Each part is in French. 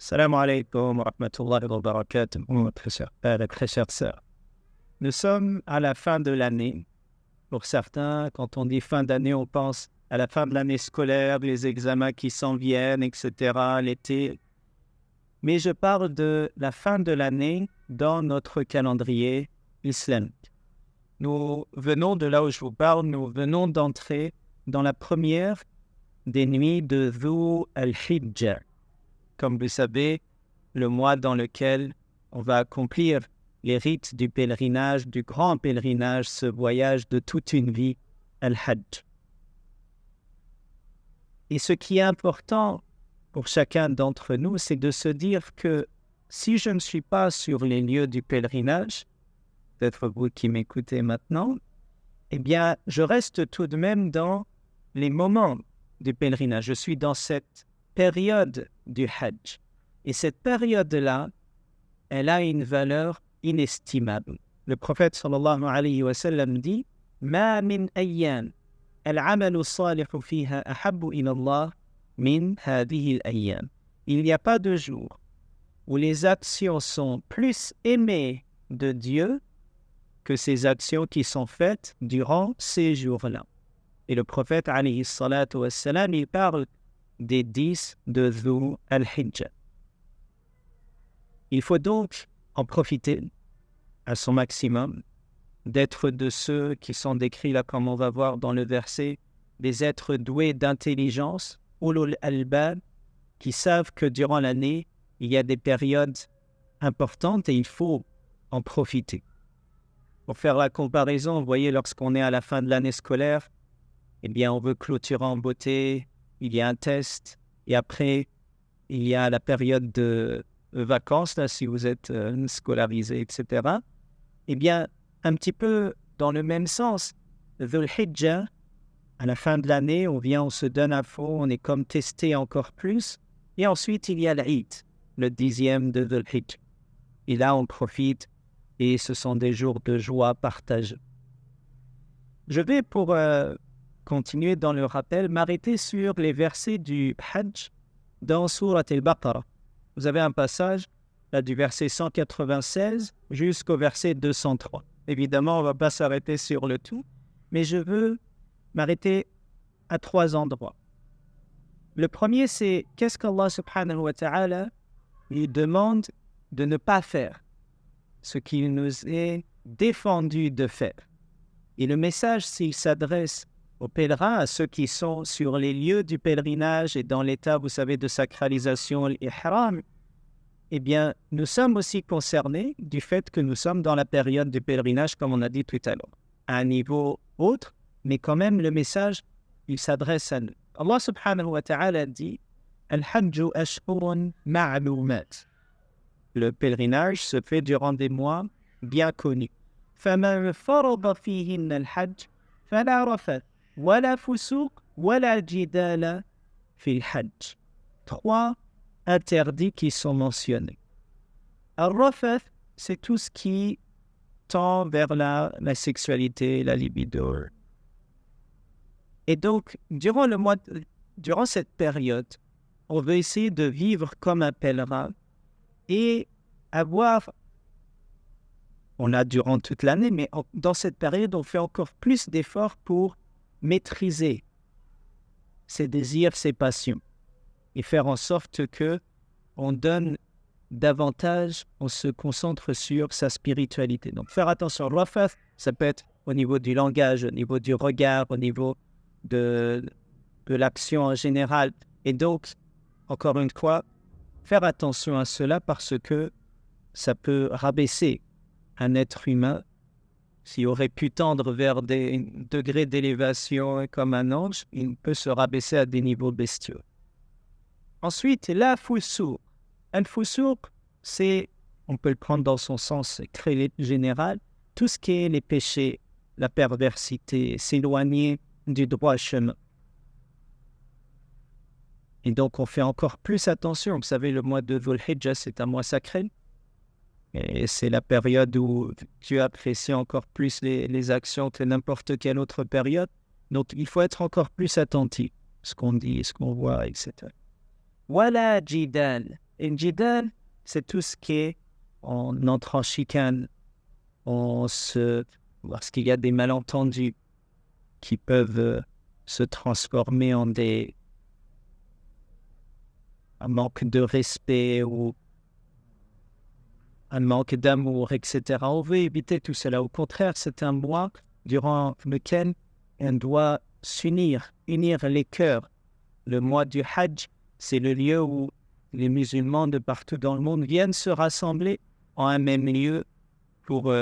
Salam alaikum wa rahmatullahi wa barakatuh, mon très cher père et très chère sœur. Nous sommes à la fin de l'année. Pour certains, quand on dit fin d'année, on pense à la fin de l'année scolaire, les examens qui s'en viennent, etc., l'été. Mais je parle de la fin de l'année dans notre calendrier islamique. Nous venons de là où je vous parle, nous venons d'entrer dans la première des nuits de Dhu al-Hijjah. Comme vous savez, le mois dans lequel on va accomplir les rites du pèlerinage, du grand pèlerinage, ce voyage de toute une vie, Al-Hajj. Et ce qui est important pour chacun d'entre nous, c'est de se dire que si je ne suis pas sur les lieux du pèlerinage, peut-être vous qui m'écoutez maintenant, eh bien, je reste tout de même dans les moments du pèlerinage. Je suis dans cette période du Hajj. Et cette période-là, elle a une valeur inestimable. Le prophète sallallahu alayhi wa sallam dit « Ma min ayyan al-amalu salihu fiha ahabbu ila Allah min hadihi al-ayyan » Il n'y a pas de jour où les actions sont plus aimées de Dieu que ces actions qui sont faites durant ces jours-là. Et le prophète alayhi salatu wa sallam, il parle des 10 de Dhu al-Hijjah. Il faut donc en profiter à son maximum, d'être de ceux qui sont décrits là, comme on va voir dans le verset, des êtres doués d'intelligence, ulul albab, qui savent que durant l'année, il y a des périodes importantes et il faut en profiter. Pour faire la comparaison, vous voyez, lorsqu'on est à la fin de l'année scolaire, eh bien, on veut clôturer en beauté, il y a un test, et après, il y a la période de vacances, là, si vous êtes scolarisé, etc. Eh bien, un petit peu dans le même sens, Dhul Hijjah, à la fin de l'année, on vient, on se donne à fond, on est comme testé encore plus, et ensuite, il y a l'Aïd, le 10e de Dhul Hijjah. Et là, on profite, et ce sont des jours de joie partagée. Je vais, pour continuer dans le rappel, m'arrêter sur les versets du Hajj dans Surat al-Baqarah. Vous avez un passage là, du verset 196 jusqu'au verset 203. Évidemment, on ne va pas s'arrêter sur le tout, mais je veux m'arrêter à 3 endroits. Le premier, c'est qu'est-ce qu'Allah subhanahu wa ta'ala lui demande de ne pas faire, ce qu'il nous est défendu de faire. Et le message, s'il s'adresse aux pèlerins, à ceux qui sont sur les lieux du pèlerinage et dans l'état, vous savez, de sacralisation, l'ihram, eh bien, nous sommes aussi concernés du fait que nous sommes dans la période du pèlerinage, comme on a dit tout à l'heure, à un niveau autre, mais quand même, le message, il s'adresse à nous. Allah subhanahu wa ta'ala dit « Al-Hajju ashhurun ma'lumat » Le pèlerinage se fait durant des mois bien connus. فَمَنْ فَرَضَ فِيهِنَّ الْحَجْجَ فَلَا رَفَثَ وَلَا فُسُوقَ وَلَا جِدَالَ فِي الْحَجِّ. 3 interdits qui sont mentionnés. Al-Rafath, c'est tout ce qui tend vers la sexualité, la libido. Et donc, durant cette période, on veut essayer de vivre comme un pèlerin et avoir, on a durant toute l'année, mais dans cette période, on fait encore plus d'efforts pour maîtriser ses désirs, ses passions et faire en sorte que on donne davantage, on se concentre sur sa spiritualité. Donc, faire attention. Rafath, ça peut être au niveau du langage, au niveau du regard, au niveau de l'action en général. Et donc, encore une fois, faire attention à cela parce que ça peut rabaisser un être humain s'il aurait pu tendre vers des degrés d'élévation comme un ange, il peut se rabaisser à des niveaux bestiaux. Ensuite, la fusouq. Al-fusouq, c'est, on peut le prendre dans son sens très général, tout ce qui est les péchés, la perversité, s'éloigner du droit chemin. Et donc, on fait encore plus attention. Vous savez, le mois de Dhul Hijjah, c'est un mois sacré. Et c'est la période où tu apprécies encore plus les actions que n'importe quelle autre période. Donc, il faut être encore plus attentif à ce qu'on dit, ce qu'on voit, etc. Wala jidal. Et le jidal, c'est tout ce qui est on entre en chicane, lorsqu'il y a des malentendus qui peuvent se transformer en un manque de respect ou un manque d'amour, etc. On veut éviter tout cela. Au contraire, c'est un mois durant lequel on doit unir les cœurs. Le mois du Hajj, c'est le lieu où les musulmans de partout dans le monde viennent se rassembler en un même lieu pour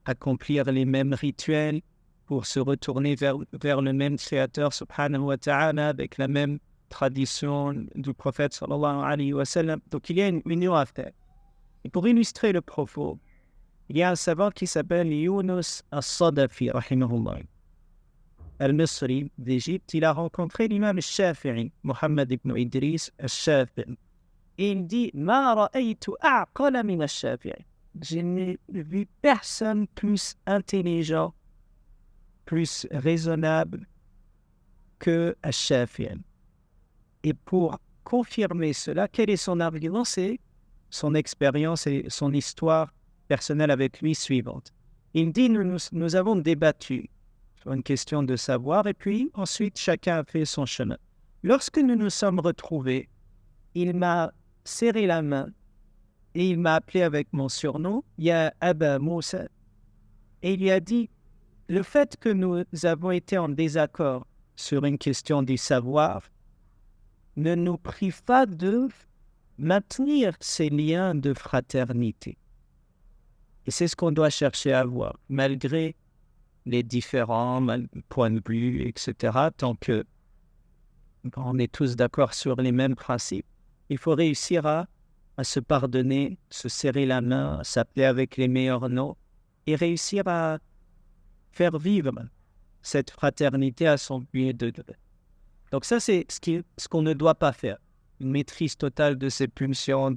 accomplir les mêmes rituels, pour se retourner vers le même Créateur, subhanahu wa ta'ala, avec la même tradition du prophète, sallallahu alayhi wa sallam. Donc, il y a une union à faire. Et pour illustrer le propos, il y a un savant qui s'appelle Yunus al-Sadafi, rahimahullah, al-Misri d'Égypte. Il a rencontré l'imam al-Shafi'i, Mohammed ibn Idris al-Shafi'i. Et il dit « Ma ra'aytu a'qala min al-Shafi'i » Je n'ai vu personne plus intelligent, plus raisonnable que al-Shafi'i. Et pour confirmer cela, quel est son argument? C'est son expérience et son histoire personnelle avec lui suivante. Il dit, nous avons débattu sur une question de savoir et puis ensuite chacun a fait son chemin. Lorsque nous nous sommes retrouvés, il m'a serré la main et il m'a appelé avec mon surnom, Ya Aba Moussa, et il lui a dit, le fait que nous avons été en désaccord sur une question du savoir ne nous prive pas de maintenir ces liens de fraternité. Et c'est ce qu'on doit chercher à avoir, malgré les différents points de vue, etc. Tant que on est tous d'accord sur les mêmes principes, il faut réussir à se pardonner, se serrer la main, s'appeler avec les meilleurs noms et réussir à faire vivre cette fraternité à son pied de degré. Donc ça, c'est ce qu'on ne doit pas faire. Une maîtrise totale de ses pulsions,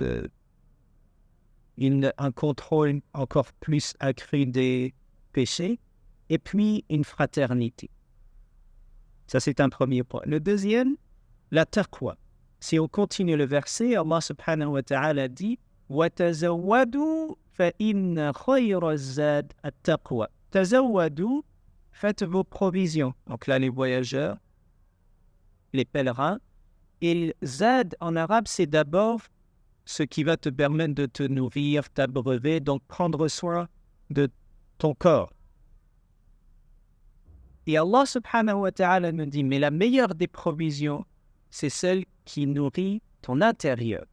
un contrôle encore plus accru des péchés, et puis une fraternité. Ça, c'est un premier point. Le deuxième, la taqwa. Si on continue le verset, Allah subhanahu wa ta'ala dit « وَتَزَوَّدُوا فَإِنَّ خَيْرَ الزَّادِ التَّقْوَى » Tazawwadu, faites vos provisions. Donc là, les voyageurs, les pèlerins. Et zad, en arabe, c'est d'abord ce qui va te permettre de te nourrir, t'abreuver, donc prendre soin de ton corps. Et Allah subhanahu wa ta'ala nous dit, mais la meilleure des provisions, c'est celle qui nourrit ton intérieur.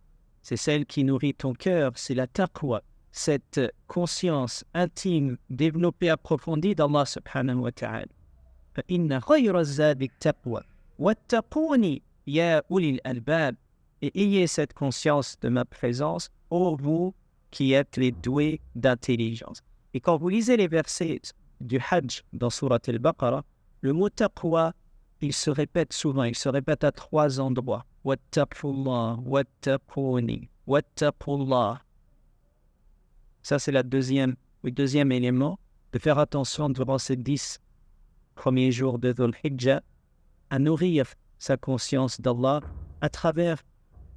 C'est celle qui nourrit ton cœur, c'est la taqwa, cette conscience intime, développée, approfondie d'Allah subhanahu wa ta'ala. فَإِنَّ خَيْرَ الزَّادِ التَّقْوَى وَاتَّقُونِي يَا أُولِي الْأَلْبَابِ Et ayez cette conscience de ma présence, ô vous qui êtes les doués d'intelligence. Et quand vous lisez les versets du Hajj dans Surat al-Baqarah, le mot taqwa, il se répète souvent, il se répète à 3 endroits. Wattaqullah, wattaquni, wattaqullah. Ça, c'est le deuxième élément, de faire attention durant ces 10 premiers jours de Dhul Hijjah à nourrir sa conscience d'Allah à travers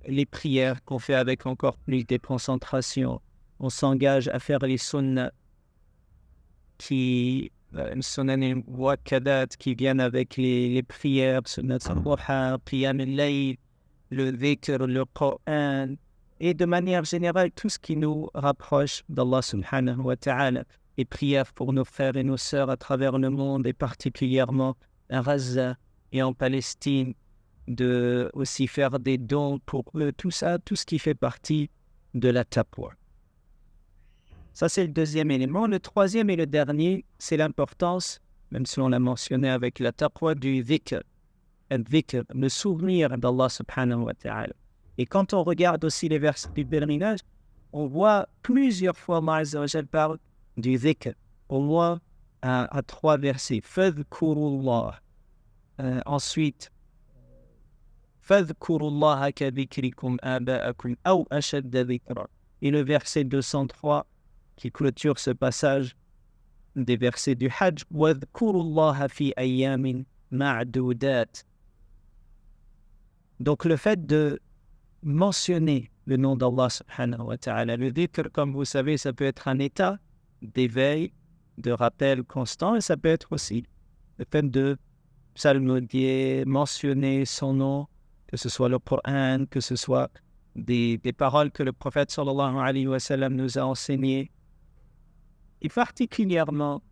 les prières qu'on fait avec encore plus de concentration. On s'engage à faire les sunnah qui viennent avec les prières, sunnat al-duha, qiyam al-layl, le dhikr, le Coran, et de manière générale, tout ce qui nous rapproche d'Allah subhanahu wa ta'ala. Et prières pour nos frères et nos sœurs à travers le monde, et particulièrement à Gaza et en Palestine, de aussi faire des dons pour eux, tout ça, tout ce qui fait partie de la taqwa. Ça, c'est le deuxième élément. Le troisième et le dernier, c'est l'importance, même si on l'a mentionné avec la taqwa, du dhikr. Le souvenir d'Allah subhanahu wa ta'ala. Et quand on regarde aussi les versets du pèlerinage, on voit plusieurs fois Allah Azza wa Jal parle du dhikr, au moins à 3 versets. Fadhkurullah. Ensuite, Fadhkurullaha ka dhikrikum aba'akum aw ashadda dhikra. Et le verset 203 qui clôture ce passage des versets du Hajj. Wadhkurullaha fi ayyamin ma'dudat. Donc le fait de mentionner le nom d'Allah subhanahu wa ta'ala. Le dhikr, comme vous savez, ça peut être un état d'éveil, de rappel constant, et ça peut être aussi le fait de psalmodier, mentionner son nom, que ce soit le Coran, que ce soit des paroles que le prophète sallallahu alayhi wa sallam nous a enseignées. Et particulièrement,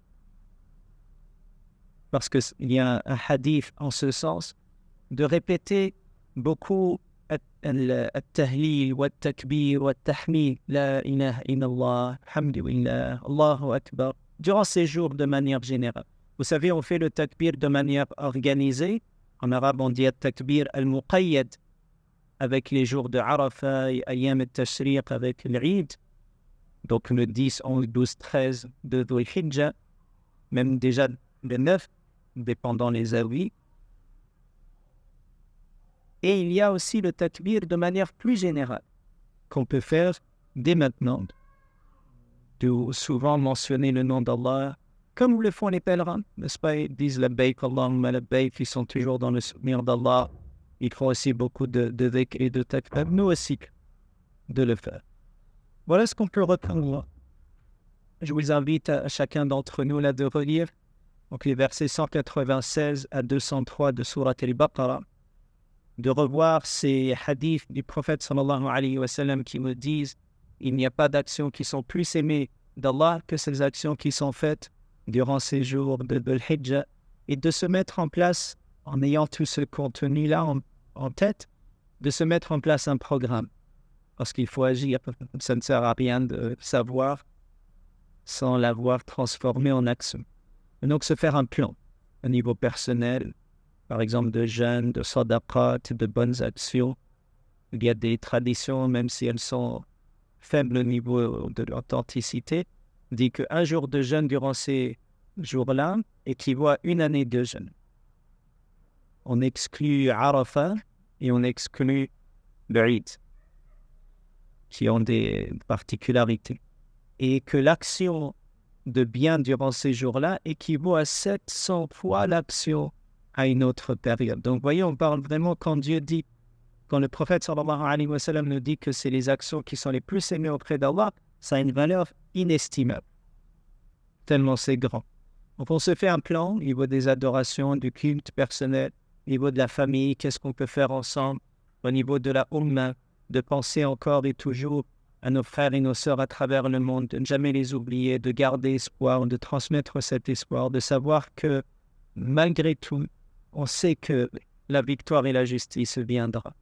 parce qu'il y a un hadith en ce sens, de répéter beaucoup التهليل والتكبير والتحميد لا إله إلا الله الحمد لله الله أكبر durant ces jours de manière générale. Vous savez, on fait le takbir de manière organisée. En arabe, on dit takbir al-muqayyad avec les jours de Arafah et Ayyam al-Tashriq avec l'Eid. Donc le 10, 11, 12, 13 de Dhul Hijjah, même déjà le 9, dépendant les avis. Et il y a aussi le takbir de manière plus générale, qu'on peut faire dès maintenant, de souvent mentionner le nom d'Allah, comme le font les pèlerins, n'est-ce pas? Ils disent labbaik Allahumma labbaik, ils sont toujours dans le souvenir d'Allah. Ils font aussi beaucoup de dhikr et de takbir, nous aussi, de le faire. Voilà ce qu'on peut reprendre. Je vous invite à chacun d'entre nous là de relire donc les versets 196 à 203 de Surat al-Baqarah, de revoir ces hadiths du prophète sallallahu alayhi wa sallam qui me disent il n'y a pas d'actions qui sont plus aimées d'Allah que ces actions qui sont faites durant ces jours de Dhul Hijjah, et de se mettre en place, en ayant tout ce contenu-là en tête, de se mettre en place un programme. Parce qu'il faut agir, ça ne sert à rien de savoir sans l'avoir transformé en action. Et donc se faire un plan au niveau personnel, par exemple de jeûne, de sadaqat, de bonnes actions. Il y a des traditions, même si elles sont faibles au niveau de l'authenticité, dit qu'un jour de jeûne durant ces jours-là équivaut à une année de jeûne. On exclut Arafah et on exclut le Eid, qui ont des particularités. Et que l'action de bien durant ces jours-là équivaut à 700 fois l'action à une autre période. Donc, vous voyez, on parle vraiment quand Dieu dit, quand le prophète sallallahu alayhi wa sallam nous dit que c'est les actions qui sont les plus aimées auprès d'Allah, ça a une valeur inestimable, tellement c'est grand. Donc, on se fait un plan au niveau des adorations, du culte personnel, au niveau de la famille, qu'est-ce qu'on peut faire ensemble, au niveau de la Ummah, de penser encore et toujours à nos frères et nos sœurs à travers le monde, de ne jamais les oublier, de garder espoir, de transmettre cet espoir, de savoir que malgré tout, on sait que la victoire et la justice viendra,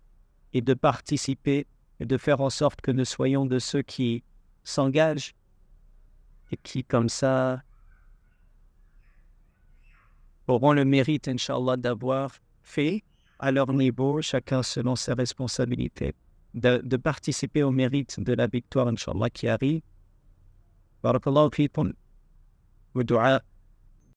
et de participer et de faire en sorte que nous soyons de ceux qui s'engagent et qui, comme ça, auront le mérite, Inch'Allah, d'avoir fait à leur niveau, chacun selon ses responsabilités, de participer au mérite de la victoire, Inch'Allah, qui arrive. Barakallahu fikum. Wa du'a